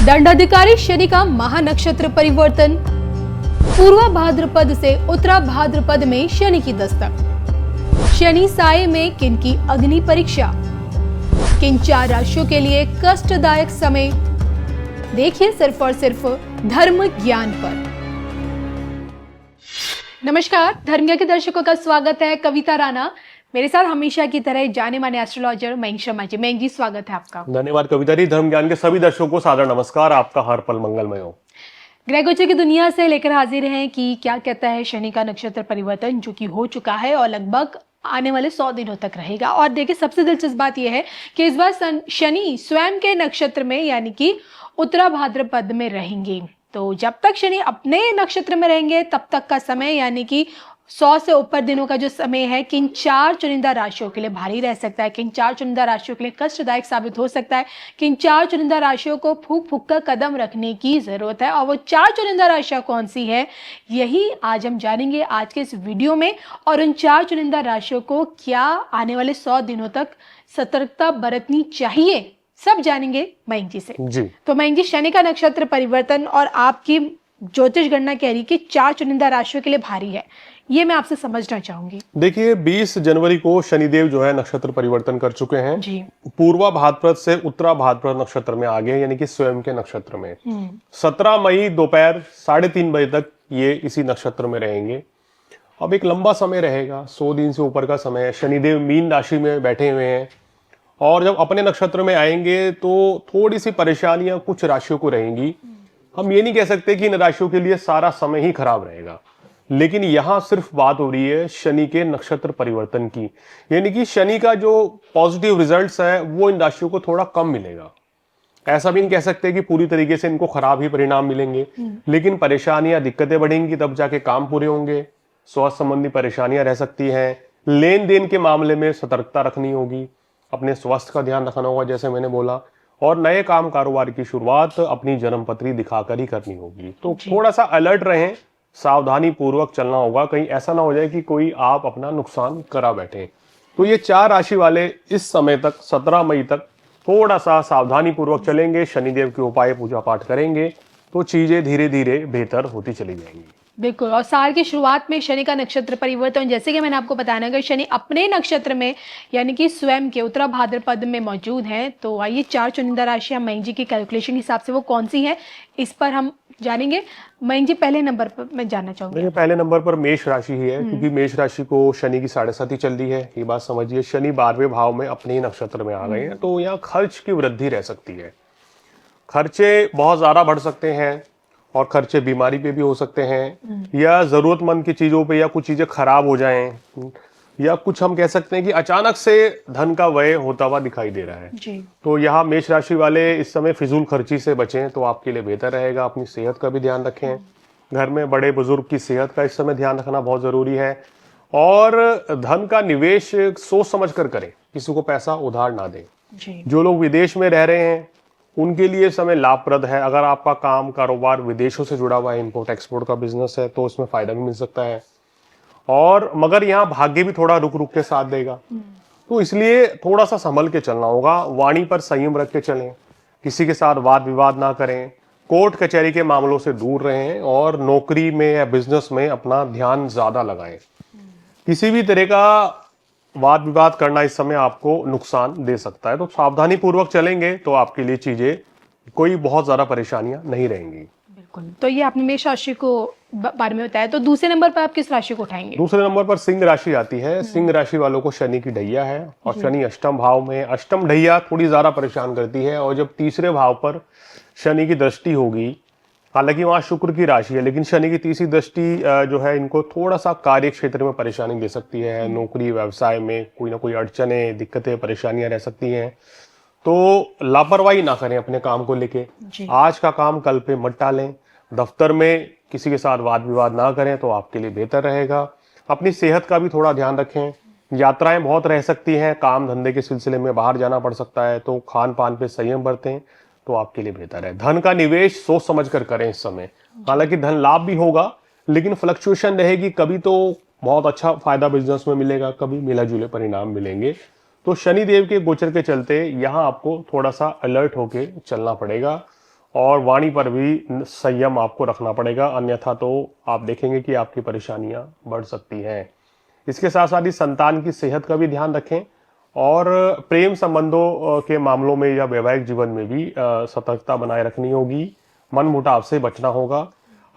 दंडाधिकारी शनि का महानक्षत्र परिवर्तन। पूर्वा भाद्रपद से उत्तरा भाद्रपद में शनि की दस्तक। शनि साये में किन की अग्नि परीक्षा। किन 4 राशियों के लिए कष्टदायक समय। देखिए सिर्फ और सिर्फ धर्म ज्ञान पर। नमस्कार, धर्म ज्ञान के दर्शकों का स्वागत है। कविता राणा मेरे साथ हमेशा की तरह जाने माने एस्ट्रोलॉजर मयंक शर्मा जी। मयंक जी, स्वागत है आपका। धन्यवाद कविता जी। धर्म ज्ञान के सभी दर्शकों को सादर नमस्कार। आपका हर पल मंगलमय हो। ग्रह गोचर की दुनिया से लेकर हाजिर हैं कि क्या कहता है शनि का नक्षत्र परिवर्तन, जो कि हो चुका है और लगभग आने वाले 100 दिनों तक रहेगा। और देखिए, सबसे दिलचस्प बात यह है कि इस बार शनि स्वयं के नक्षत्र में यानी कि उत्तरा भाद्रपद में रहेंगे। तो जब तक शनि अपने नक्षत्र में रहेंगे तब तक का समय यानी कि 100 से ऊपर दिनों का जो समय है, किन 4 चुनिंदा राशियों के लिए भारी रह सकता है, किन 4 चुनिंदा राशियों के लिए कष्टदायक साबित हो सकता है, किन 4 चुनिंदा राशियों को फूंक फूंक कर कदम रखने की जरूरत है। और वो 4 चुनिंदा राशियां कौन सी है, यही आज हम जानेंगे आज के इस वीडियो में। और उन 4 चुनिंदा राशियों को क्या आने वाले 100 दिनों तक सतर्कता बरतनी चाहिए, सब जानेंगे मयंक जी से जी। तो मयंक जी, शनि का नक्षत्र परिवर्तन और आपकी ज्योतिष गणना कह रही कि 4 चुनिंदा राशियों के लिए भारी है, ये मैं आपसे समझना चाहूंगी। देखिए, 20 जनवरी को शनिदेव जो है नक्षत्र परिवर्तन कर चुके हैं जी। पूर्वा भाद्रपद से उत्तरा भाद्रपद नक्षत्र में आ गए, यानी कि स्वयं के नक्षत्र में। 17 मई दोपहर 3:30 बजे तक ये इसी नक्षत्र में रहेंगे। अब एक लंबा समय रहेगा, 100 दिन से ऊपर का समय है। शनिदेव मीन राशि में बैठे हुए हैं और जब अपने नक्षत्र में आएंगे तो थोड़ी सी परेशानियां कुछ राशियों को रहेंगी। हम ये नहीं कह सकते कि इन राशियों के लिए सारा समय ही खराब रहेगा, लेकिन यहां सिर्फ बात हो रही है शनि के नक्षत्र परिवर्तन की, यानी कि शनि का जो पॉजिटिव रिजल्ट्स है वो इन राशियों को थोड़ा कम मिलेगा। ऐसा भी नहीं कह सकते कि पूरी तरीके से इनको खराब ही परिणाम मिलेंगे, लेकिन परेशानियां दिक्कतें बढ़ेंगी, तब जाके काम पूरे होंगे। स्वास्थ्य संबंधी परेशानियां रह सकती हैं। लेन देन के मामले में सतर्कता रखनी होगी, अपने स्वास्थ्य का ध्यान रखना होगा जैसे मैंने बोला, और नए काम कारोबार की शुरुआत अपनी जन्मपत्री दिखाकर ही करनी होगी। तो थोड़ा सा अलर्ट रहें, सावधानी पूर्वक चलना होगा, कहीं ऐसा ना हो जाए कि कोई आप अपना नुकसान करा बैठे। तो ये 4 राशि वाले इस समय तक 17 मई तक थोड़ा सा सावधानी पूर्वक चलेंगे, शनिदेव के उपाय पूजा पाठ करेंगे तो चीजें धीरे धीरे बेहतर होती चली जाएंगी। बिल्कुल। और साल की शुरुआत में शनि का नक्षत्र परिवर्तन, जैसे कि मैंने आपको बताया ना, कि शनि अपने नक्षत्र में यानी कि स्वयं के उत्तरा भाद्रपद में मौजूद हैं। तो आइए 4 चुनिंदा राशियां मयंक जी की कैलकुलेशन के हिसाब से वो कौन सी है, इस पर हम जानेंगे। मयंक जी, पहले नंबर पर मैं जानना चाहूंगी। पहले नंबर पर मेष राशि ही है, क्योंकि मेष राशि को शनि की 7.5 चल रही है। ये बात समझिए, शनि 12वें भाव में अपने ही नक्षत्र में आ गए हैं, तो यहाँ खर्च की वृद्धि रह सकती है। खर्चे बहुत ज्यादा बढ़ सकते हैं और खर्चे बीमारी पे भी हो सकते हैं, या जरूरतमंद की चीजों पे, या कुछ चीजें खराब हो जाएं, या कुछ हम कह सकते हैं कि अचानक से धन का व्यय होता हुआ दिखाई दे रहा है जी। तो यहाँ मेष राशि वाले इस समय फिजूल खर्ची से बचें तो आपके लिए बेहतर रहेगा। अपनी सेहत का भी ध्यान रखें, घर में बड़े बुजुर्ग की सेहत का इस समय ध्यान रखना बहुत जरूरी है। और धन का निवेश सोच समझ कर करें, किसी को पैसा उधार ना दें। जी। जो लोग विदेश में रह रहे हैं उनके लिए समय लाभप्रद है। अगर आपका काम कारोबार विदेशों से जुड़ा हुआ है, इंपोर्ट एक्सपोर्ट का बिजनेस है, तो उसमें फायदा भी मिल सकता है। और मगर यहाँ भाग्य भी थोड़ा रुक रुक के साथ देगा, तो इसलिए थोड़ा सा संभल के चलना होगा। वाणी पर संयम रख के चलें, किसी के साथ वाद विवाद ना करें, कोर्ट कचहरी के मामलों से दूर रहें, और नौकरी में या बिजनेस में अपना ध्यान ज्यादा लगाएं। किसी भी तरह का वाद विवाद करना इस समय आपको नुकसान दे सकता है, तो सावधानी पूर्वक चलेंगे तो आपके लिए चीजें कोई बहुत ज्यादा परेशानियां नहीं रहेंगी। बिल्कुल। तो ये आपने मेष राशि को बारे में बताया, तो दूसरे नंबर पर आप किस राशि को उठाएंगे? दूसरे नंबर पर सिंह राशि आती है। सिंह राशि वालों को शनि की ढैया है, और शनि अष्टम भाव में। अष्टम ढैया थोड़ी ज्यादा परेशान करती है, और जब तीसरे भाव पर शनि की दृष्टि होगी, हालांकि वहां शुक्र की राशि है, लेकिन शनि की तीसरी दृष्टि जो है इनको थोड़ा सा कार्य क्षेत्र में परेशानी दे सकती है। नौकरी व्यवसाय में कोई ना कोई अड़चने, दिक्कतें, परेशानियां रह सकती हैं। तो लापरवाही ना करें अपने काम को लेके। आज का काम कल पे मत टालें। दफ्तर में किसी के साथ वाद विवाद ना करें तो आपके लिए बेहतर रहेगा। अपनी सेहत का भी थोड़ा ध्यान रखें। यात्राएं बहुत रह सकती हैं, काम धंधे के सिलसिले में बाहर जाना पड़ सकता है, तो खान पान पे संयम बरतें तो आपके लिए बेहतर है। धन का निवेश सोच समझ कर करें इस समय। हालांकि धन लाभ भी होगा, लेकिन फ्लक्चुएशन रहेगी। कभी तो बहुत अच्छा फायदा बिजनेस में मिलेगा, कभी मिला जुले परिणाम मिलेंगे। तो शनि देव के गोचर के चलते यहाँ आपको थोड़ा सा अलर्ट होके चलना पड़ेगा। और वाणी पर भी संयम आपको रखना पड़ेगा, अन्यथा तो आप देखेंगे कि आपकी परेशानियां बढ़ सकती हैं। इसके साथ साथ ही संतान की सेहत का भी ध्यान रखें और प्रेम संबंधों के मामलों में या वैवाहिक जीवन में भी सतर्कता बनाए रखनी होगी। मनमुटाव से बचना होगा।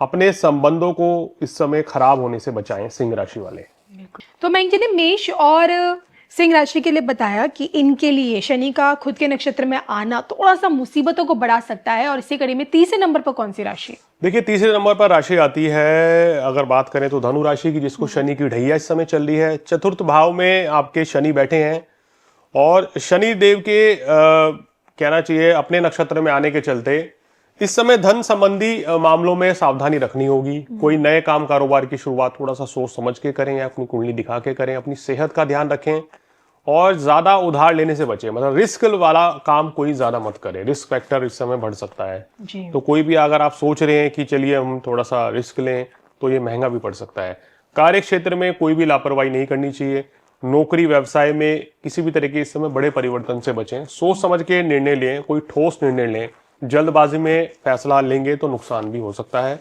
अपने संबंधों को इस समय खराब होने से बचाएं सिंह राशि वाले। तो मयंक जी ने मेष और सिंह राशि के लिए बताया कि इनके लिए शनि का खुद के नक्षत्र में आना थोड़ा सा मुसीबतों को बढ़ा सकता है। और इसी कड़ी में तीसरे नंबर पर कौन सी राशि? देखिए, तीसरे नंबर पर राशि आती है, अगर बात करें तो धनु राशि की, जिसको शनि की ढैया इस समय चल रही है। चतुर्थ भाव में आपके शनि बैठे हैं और शनि देव के कहना चाहिए अपने नक्षत्र में आने के चलते इस समय धन संबंधी मामलों में सावधानी रखनी होगी। कोई नए काम कारोबार की शुरुआत थोड़ा सा सोच समझ के करें या अपनी कुंडली दिखा के करें। अपनी सेहत का ध्यान रखें और ज्यादा उधार लेने से बचें, मतलब रिस्क वाला काम कोई ज्यादा मत करें। रिस्क फैक्टर इस समय बढ़ सकता है जी। तो कोई भी अगर आप सोच रहे हैं कि चलिए हम थोड़ा सा रिस्क लें तो ये महंगा भी पड़ सकता है। कार्य क्षेत्र में कोई भी लापरवाही नहीं करनी चाहिए। नौकरी व्यवसाय में किसी भी तरह के इस समय बड़े परिवर्तन से बचें। सोच समझ के निर्णय लें, कोई ठोस निर्णय लें। जल्दबाजी में फैसला लेंगे तो नुकसान भी हो सकता है।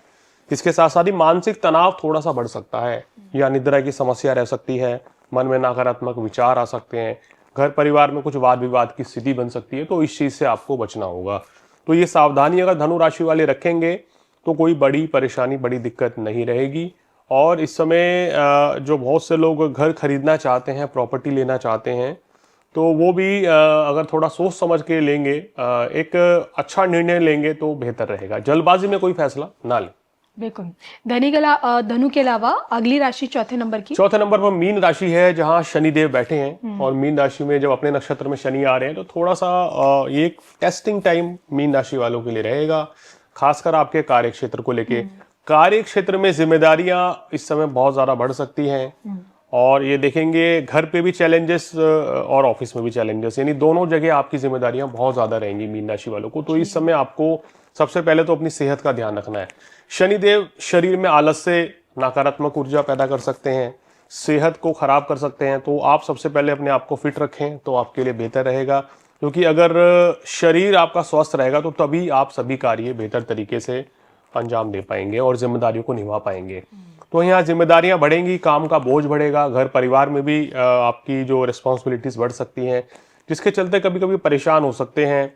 इसके साथ साथ ही मानसिक तनाव थोड़ा सा बढ़ सकता है या निद्रा की समस्या रह सकती है। मन में नकारात्मक विचार आ सकते हैं। घर परिवार में कुछ वाद विवाद की स्थिति बन सकती है, तो इस चीज से आपको बचना होगा। तो ये सावधानी अगर धनु राशि वाले रखेंगे तो कोई बड़ी परेशानी, बड़ी दिक्कत नहीं रहेगी। और इस समय जो बहुत से लोग घर खरीदना चाहते हैं, प्रॉपर्टी लेना चाहते हैं, तो वो भी अगर थोड़ा सोच समझ के लेंगे, एक अच्छा निर्णय लेंगे तो बेहतर रहेगा। जल्दबाजी में कोई फैसला ना लें। बिल्कुल। धनु के अलावा अगली राशि चौथे नंबर की? चौथे नंबर पर मीन राशि है, जहां शनि देव बैठे हैं। और मीन राशि में जब अपने नक्षत्र में शनि आ रहे हैं तो थोड़ा सा ये एक टेस्टिंग टाइम मीन राशि वालों के लिए रहेगा, खासकर आपके कार्य क्षेत्र को लेके। कार्य क्षेत्र में जिम्मेदारियां इस समय बहुत ज्यादा बढ़ सकती हैं और ये देखेंगे घर पे भी चैलेंजेस और ऑफिस में भी चैलेंजेस, यानी दोनों जगह आपकी जिम्मेदारियां बहुत ज्यादा रहेंगी मीन राशि वालों को। तो इस समय आपको सबसे पहले तो अपनी सेहत का ध्यान रखना है। शनिदेव शरीर में आलस्य, नकारात्मक ऊर्जा पैदा कर सकते हैं, सेहत को खराब कर सकते हैं। तो आप सबसे पहले अपने आप को फिट रखें तो आपके लिए बेहतर रहेगा, क्योंकि अगर शरीर आपका स्वस्थ रहेगा तो तभी आप सभी कार्य बेहतर तरीके से अंजाम दे पाएंगे और जिम्मेदारियों को निभा पाएंगे। तो यहाँ जिम्मेदारियां बढ़ेंगी, काम का बोझ बढ़ेगा, घर परिवार में भी आपकी जो रिस्पॉन्सिबिलिटीज बढ़ सकती हैं, जिसके चलते कभी कभी परेशान हो सकते हैं।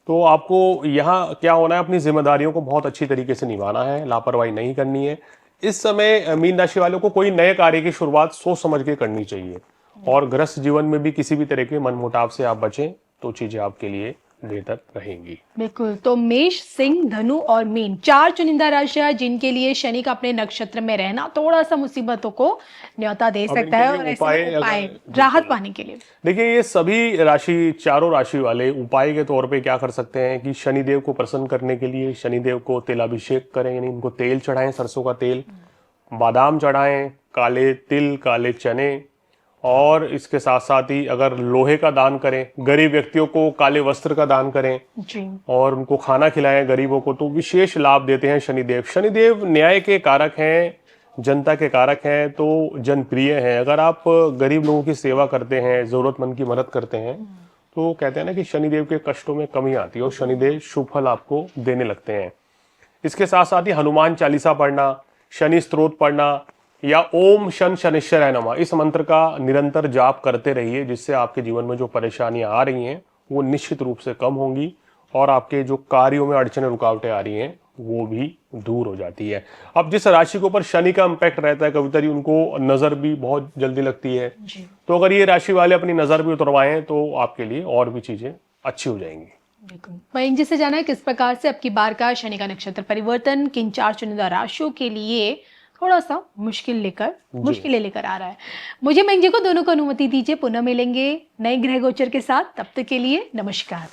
तो आपको यहाँ क्या होना है, अपनी जिम्मेदारियों को बहुत अच्छी तरीके से निभाना है, लापरवाही नहीं करनी है। इस समय मीन राशि वालों को कोई नए कार्य की शुरुआत सोच समझ के करनी चाहिए और गृहस्थ जीवन में भी किसी भी तरह के मनमुटाव से आप बचें तो चीजें आपके लिए बेहतर रहेंगी। बिल्कुल। तो मेष, सिंह, धनु और मीन, चार चुनिंदा राशियां जिनके लिए शनि का अपने नक्षत्र में रहना थोड़ा सा मुसीबतों को न्योता दे सकता है। और ऐसे उपाय राहत पाने के लिए देखिए, ये सभी राशि, चारों राशि वाले उपाय के तौर पे क्या कर सकते हैं कि शनिदेव को प्रसन्न करने के लिए शनिदेव को तेलाभिषेक करें, यानी उनको तेल चढ़ाएं, सरसों का तेल, बादाम चढ़ाएं, काले तिल, काले चने। और इसके साथ साथ ही अगर लोहे का दान करें, गरीब व्यक्तियों को काले वस्त्र का दान करें जी। और उनको खाना खिलाएं गरीबों को, तो विशेष लाभ देते हैं शनिदेव। शनिदेव न्याय के कारक हैं, जनता के कारक हैं, तो जनप्रिय हैं। अगर आप गरीब लोगों की सेवा करते हैं, जरूरतमंद की मदद करते हैं, तो कहते हैं ना कि शनिदेव के कष्टों में कमी आती है और शनिदेव शुभ फल आपको देने लगते हैं। इसके साथ साथ ही हनुमान चालीसा पढ़ना, शनि स्तोत्र पढ़ना या ओम शन शनिश्चराय नमः, इस मंत्र का निरंतर जाप करते रहिए, जिससे आपके जीवन में जो परेशानियां आ रही हैं वो निश्चित रूप से कम होंगी और आपके जो कार्यों में अड़चने रुकावटें आ रही हैं वो भी दूर हो जाती है। अब जिस राशि के ऊपर शनि का इम्पैक्ट रहता है, कविता जी, उनको नजर भी बहुत जल्दी लगती है जी। तो अगर ये राशि वाले अपनी नजर भी उतरवाएं तो आपके लिए और भी चीजें अच्छी हो जाएंगी। बिल्कुल। मयंक जी से जाना है किस प्रकार से अब की बार का शनि का नक्षत्र परिवर्तन किन चार चुनिंदा राशियों के लिए थोड़ा सा मुश्किलें लेकर आ रहा है। मुझे मयंक जी को दोनों को अनुमति दीजिए, पुनः मिलेंगे नए ग्रह गोचर के साथ। तब तक के लिए नमस्कार।